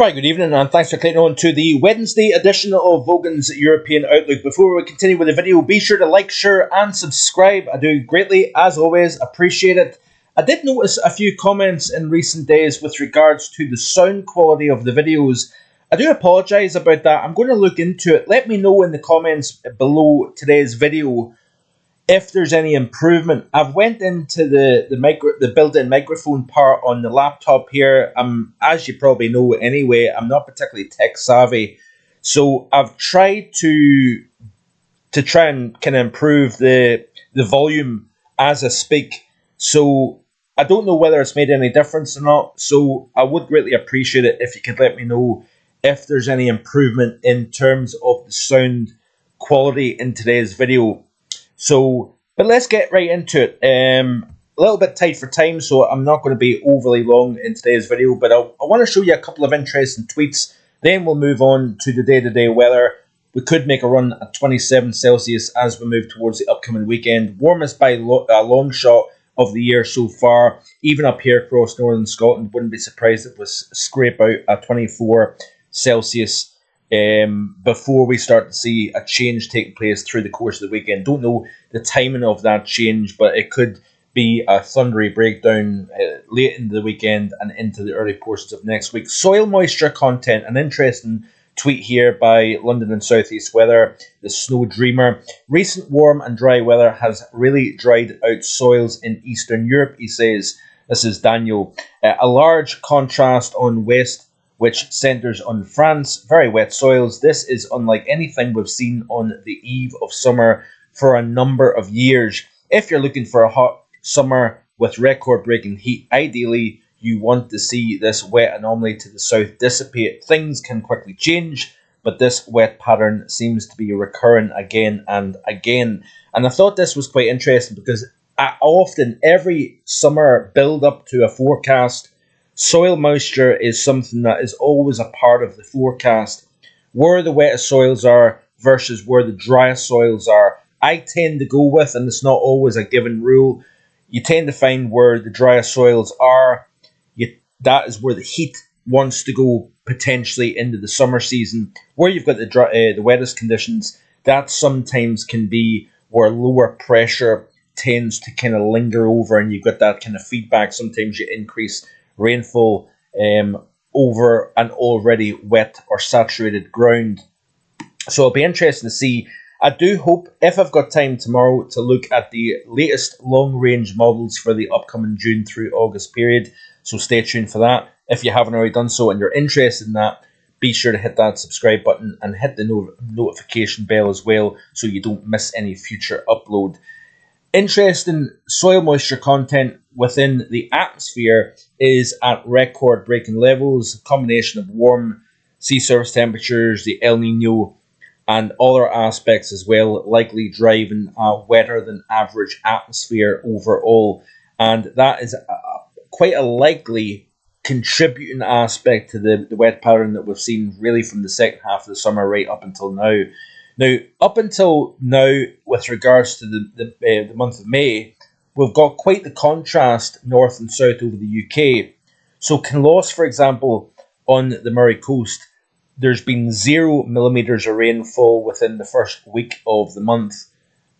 Right, good evening, and thanks for clicking on to the Wednesday edition of Vogan's European Outlook. Before we continue with the video, be sure to like, share, and subscribe. I do greatly, as always, appreciate it. I did notice a few comments in recent days with regards to the sound quality of the videos. I do apologise about that. I'm going to look into it. Let me know in the comments below today's video if there's any improvement. I've went into the built-in microphone part on the laptop here. As you probably know anyway, I'm not particularly tech savvy, so I've tried to try and kind of improve the volume as I speak. So I don't know whether it's made any difference or not. So I would greatly appreciate it if you could let me know if there's any improvement in terms of the sound quality in today's video. So, but let's get right into it. A little bit tight for time, so I'm not going to be overly long in today's video, but I want to show you a couple of interesting tweets. Then we'll move on to the day-to-day weather. We could make a run at 27 Celsius as we move towards the upcoming weekend. Warmest by a long shot of the year so far. Even up here across northern Scotland, wouldn't be surprised if it was scrape out at 24 Celsius. Before we start to see a change taking place through the course of the weekend. Don't know the timing of that change, but it could be a thundery breakdown late in the weekend and into the early portions of next week. Soil moisture content, an interesting tweet here by London and Southeast Weather, the Snow Dreamer. Recent warm and dry weather has really dried out soils in Eastern Europe, he says. This is Daniel. A large contrast on west, which centres on France. Very wet soils. This is unlike anything we've seen on the eve of summer for a number of years. If you're looking for a hot summer with record-breaking heat, ideally you want to see this wet anomaly to the south dissipate. Things can quickly change, but this wet pattern seems to be recurring again and again. And I thought this was quite interesting because often every summer build up to a forecast, soil moisture is something that is always a part of the forecast. Where the wettest soils are versus where the driest soils are. I tend to go with, and it's not always a given rule, you tend to find where the driest soils are, that is where the heat wants to go potentially into the summer season. Where you've got the wettest conditions, that sometimes can be where lower pressure tends to kind of linger over, and you've got that kind of feedback. Sometimes you increase rainfall over an already wet or saturated ground. So it'll be interesting to see. I do hope, if I've got time tomorrow, to look at the latest long-range models for the upcoming June through August period. So stay tuned for that. If you haven't already done so and you're interested in that, be sure to hit that subscribe button and hit the notification bell as well so you don't miss any future upload. Interesting soil moisture content within the atmosphere is at record-breaking levels. A combination of warm sea surface temperatures, the El Nino, and other aspects as well, likely driving a wetter than average atmosphere overall. And that is quite a likely contributing aspect to the wet pattern that we've seen really from the second half of the summer right up until now. Now, up until now, with regards to the month of May, we've got quite the contrast north and south over the UK. So Kinloss, for example, on the Moray coast, there's been 0 millimetres of rainfall within the first week of the month.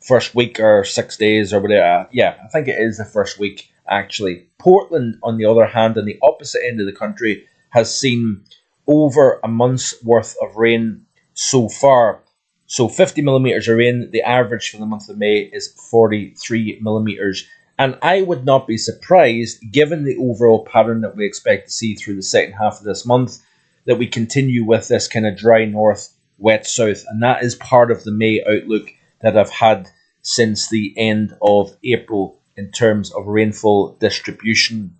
First week or 6 days or whatever. Yeah, I think it is the first week, actually. Portland, on the other hand, on the opposite end of the country, has seen over a month's worth of rain so far. So 50 millimetres of rain, the average for the month of May is 43 millimetres. And I would not be surprised, given the overall pattern that we expect to see through the second half of this month, that we continue with this kind of dry north, wet south. And that is part of the May outlook that I've had since the end of April in terms of rainfall distribution.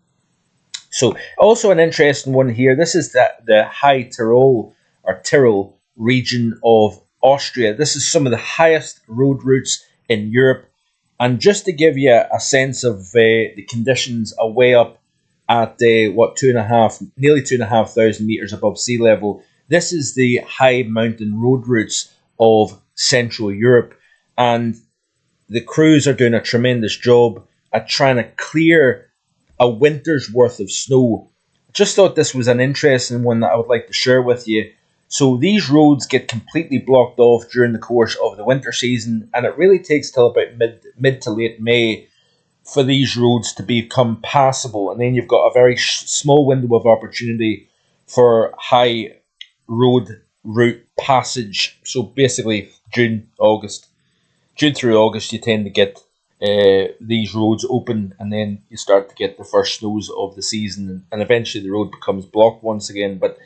So also an interesting one here. This is the High Tyrol or Tyrol region of Austria. This is some of the highest road routes in Europe. And just to give you a sense of the conditions away up at nearly 2,500 meters above sea level, this is the high mountain road routes of Central Europe. And the crews are doing a tremendous job at trying to clear a winter's worth of snow. just thought this was an interesting one that I would like to share with you. So these roads get completely blocked off during the course of the winter season, and it really takes till about mid to late May for these roads to become passable, and then you've got a very small window of opportunity for high road route passage. So basically, June through August, you tend to get these roads open, and then you start to get the first snows of the season, and eventually the road becomes blocked once again. But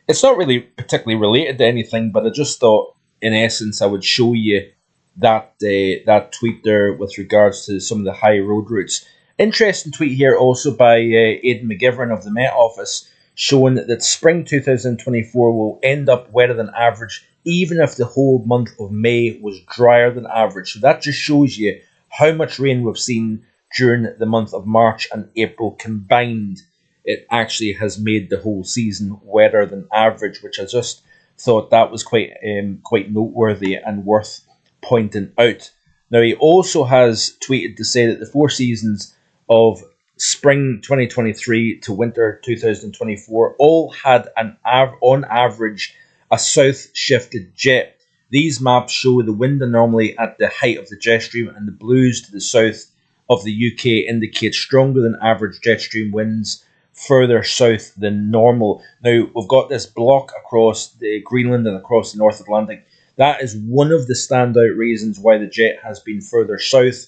it's not really particularly related to anything, but I just thought, in essence, I would show you that tweet there with regards to some of the high road routes. Interesting tweet here also by Aidan McGivern of the Met Office, showing that spring 2024 will end up wetter than average, even if the whole month of May was drier than average. So that just shows you how much rain we've seen during the month of March and April combined. It actually has made the whole season wetter than average, which I just thought that was quite noteworthy and worth pointing out. Now, he also has tweeted to say that the four seasons of spring 2023 to winter 2024 all had on average a south shifted jet. These maps show the wind anomaly at the height of the jet stream, and the blues to the south of the UK indicate stronger than average jet stream winds further south than normal. Now, we've got this block across the Greenland and across the North Atlantic. That is one of the standout reasons why the jet has been further south.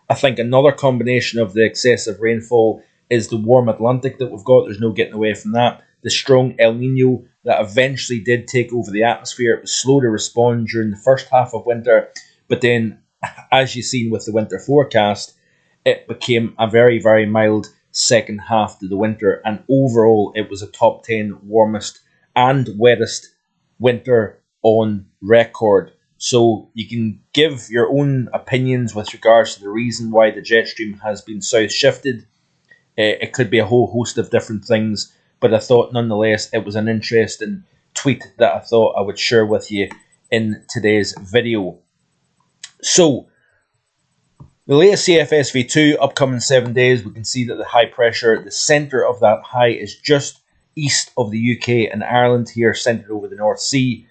I think another combination of the excessive rainfall is the warm Atlantic that we've got. There's no getting away from that. The strong El Nino that eventually did take over the atmosphere. It was slow to respond during the first half of winter, but then, as you've seen with the winter forecast, it became a very, very mild second half to the winter, and overall it was a top 10 warmest and wettest winter on record. So you can give your own opinions with regards to the reason why the jet stream has been south shifted. It could be a whole host of different things, but I thought nonetheless it was an interesting tweet that I thought I would share with you in today's video. So the latest CFSV2 upcoming 7 days, we can see that the high pressure, the centre of that high is just east of the UK and Ireland here, centred over the North Sea.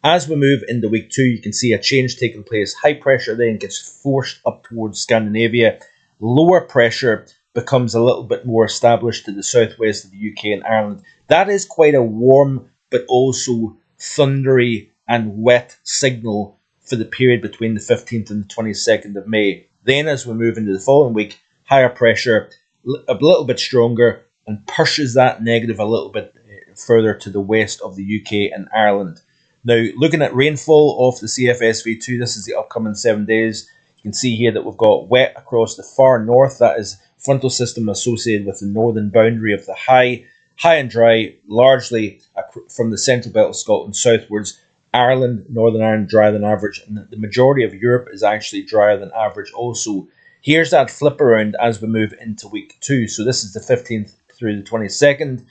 As we move into week 2, you can see a change taking place. High pressure then gets forced up towards Scandinavia. Lower pressure becomes a little bit more established to the southwest of the UK and Ireland. That is quite a warm but also thundery and wet signal for the period between the 15th and the 22nd of May. Then as we move into the following week, higher pressure, a little bit stronger, and pushes that negative a little bit further to the west of the UK and Ireland. Now, looking at rainfall off the CFSV2, this is the upcoming 7 days. You can see here that we've got wet across the far north. That is frontal system associated with the northern boundary of the high and dry, largely from the central belt of Scotland southwards. Ireland, Northern Ireland, drier than average, and the majority of Europe is actually drier than average also. Here's that flip around as we move into week 2. So this is the 15th through the 22nd.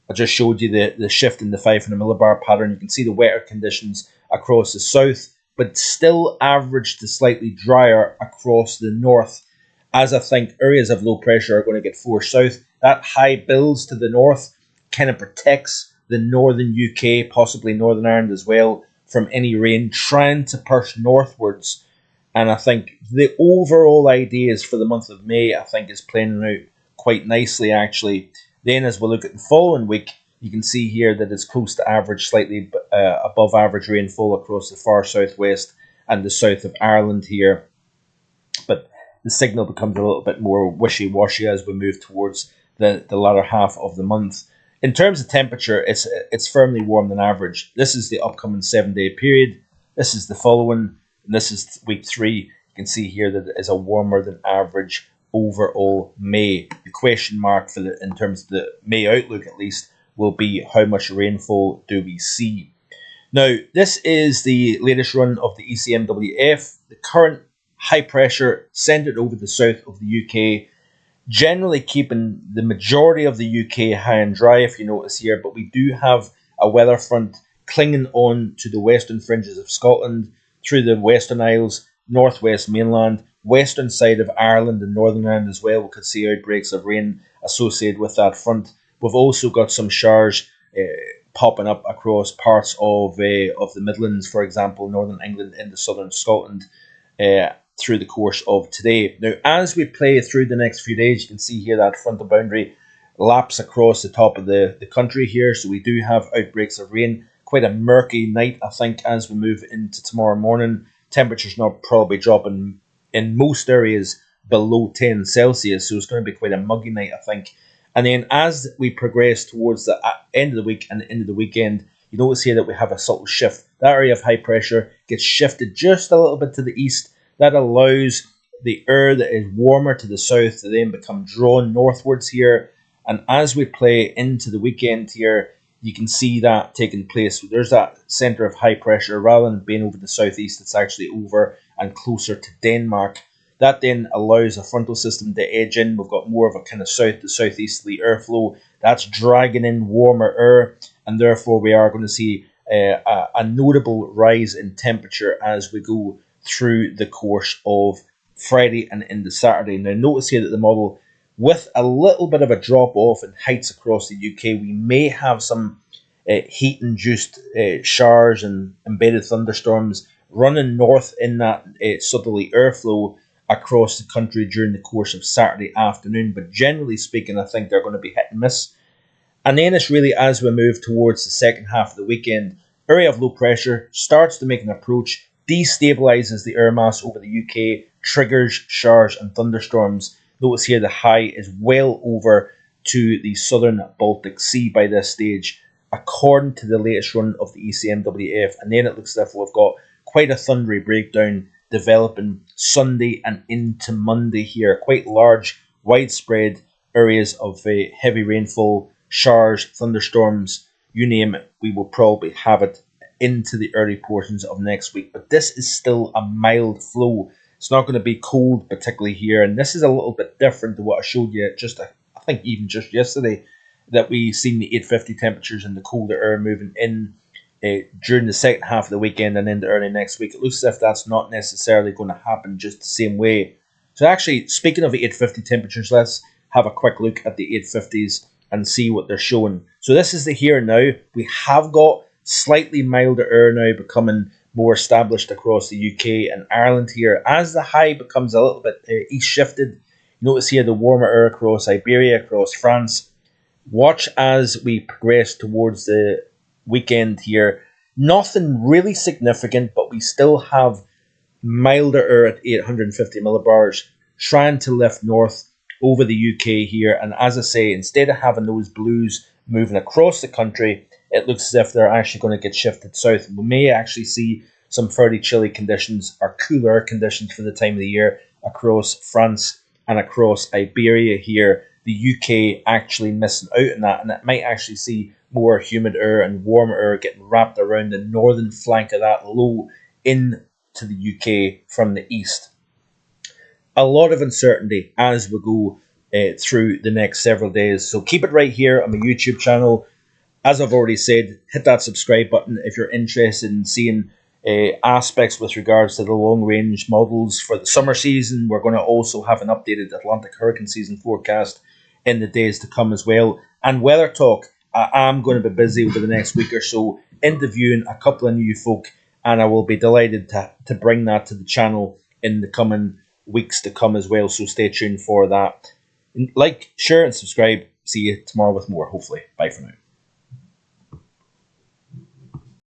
I just showed you the shift in the 500 millibar pattern. You can see the wetter conditions across the south, but still average to slightly drier across the north, as I think areas of low pressure are going to get forced south. That high builds to the north kind of protects the northern UK, possibly Northern Ireland as well, from any rain, trying to push northwards. And I think the overall ideas for the month of May, I think, is playing out quite nicely, actually. Then as we look at the following week, you can see here that it's close to average, slightly above average rainfall across the far southwest and the south of Ireland here. But the signal becomes a little bit more wishy-washy as we move towards the latter half of the month. In terms of temperature, it's firmly warm than average. This is the upcoming 7-day period. This is the following, and this is week 3. You can see here that it is a warmer than average overall May. The question mark for in terms of the May outlook, at least, will be how much rainfall do we see. Now, this is the latest run of the ECMWF. The current high pressure centred over the south of the UK, generally keeping the majority of the UK high and dry, if you notice here, but we do have a weather front clinging on to the western fringes of Scotland, through the Western Isles, northwest mainland, western side of Ireland and Northern Ireland as well. We could see outbreaks of rain associated with that front. We've also got some showers popping up across parts of the Midlands, for example, Northern England into southern Scotland through the course of today. Now, as we play through the next few days, you can see here that frontal boundary laps across the top of the country here. So we do have outbreaks of rain. Quite a murky night, I think, as we move into tomorrow morning. Temperatures not probably dropping in most areas below 10 Celsius. So it's going to be quite a muggy night, I think. And then as we progress towards the end of the week and into the weekend, you notice here that we have a subtle shift. That area of high pressure gets shifted just a little bit to the east. That allows the air that is warmer to the south to then become drawn northwards here. And as we play into the weekend here, you can see that taking place. There's that centre of high pressure. Rather than being over the southeast, it's actually over and closer to Denmark. That then allows a frontal system to edge in. We've got more of a kind of south to southeasterly airflow. That's dragging in warmer air, and therefore we are going to see a notable rise in temperature as we go through the course of Friday and into Saturday. Now notice here that the model, with a little bit of a drop off in heights across the UK, we may have some heat-induced showers and embedded thunderstorms running north in that southerly airflow across the country during the course of Saturday afternoon. But generally speaking, I think they're going to be hit and miss. And then it's really as we move towards the second half of the weekend, area of low pressure starts to make an approach, destabilises the air mass over the UK, triggers showers and thunderstorms. Notice here the high is well over to the southern Baltic Sea by this stage, according to the latest run of the ECMWF. And then it looks as if we've got quite a thundery breakdown developing Sunday and into Monday here. Quite large, widespread areas of heavy rainfall, showers, thunderstorms, you name it, we will probably have it into the early portions of next week. But this is still a mild flow. It's not going to be cold, particularly here. And this is a little bit different to what I showed you I think even just yesterday, that we've seen the 850 temperatures and the colder air moving in during the second half of the weekend and into early next week. It looks as if that's not necessarily going to happen just the same way. So actually, speaking of the 850 temperatures, let's have a quick look at the 850s and see what they're showing. So this is the here and now. We have got slightly milder air now becoming more established across the UK and Ireland here. As the high becomes a little bit east shifted, notice here the warmer air across Iberia, across France. Watch as we progress towards the weekend here. Nothing really significant, but we still have milder air at 850 millibars trying to lift north over the UK here. And as I say, instead of having those blues moving across the country, it looks as if they're actually going to get shifted south. We may actually see some fairly chilly conditions or cooler conditions for the time of the year across France and across Iberia here. The UK actually missing out on that, and it might actually see more humid air and warmer air getting wrapped around the northern flank of that low into the UK from the east. A lot of uncertainty as we go through the next several days. So keep it right here on my YouTube channel. As I've already said, hit that subscribe button if you're interested in seeing aspects with regards to the long-range models for the summer season. We're going to also have an updated Atlantic hurricane season forecast in the days to come as well. And weather talk, I am going to be busy over the next week or so interviewing a couple of new folk, and I will be delighted to bring that to the channel in the coming weeks to come as well. So stay tuned for that. Like, share and subscribe. See you tomorrow with more, hopefully. Bye for now.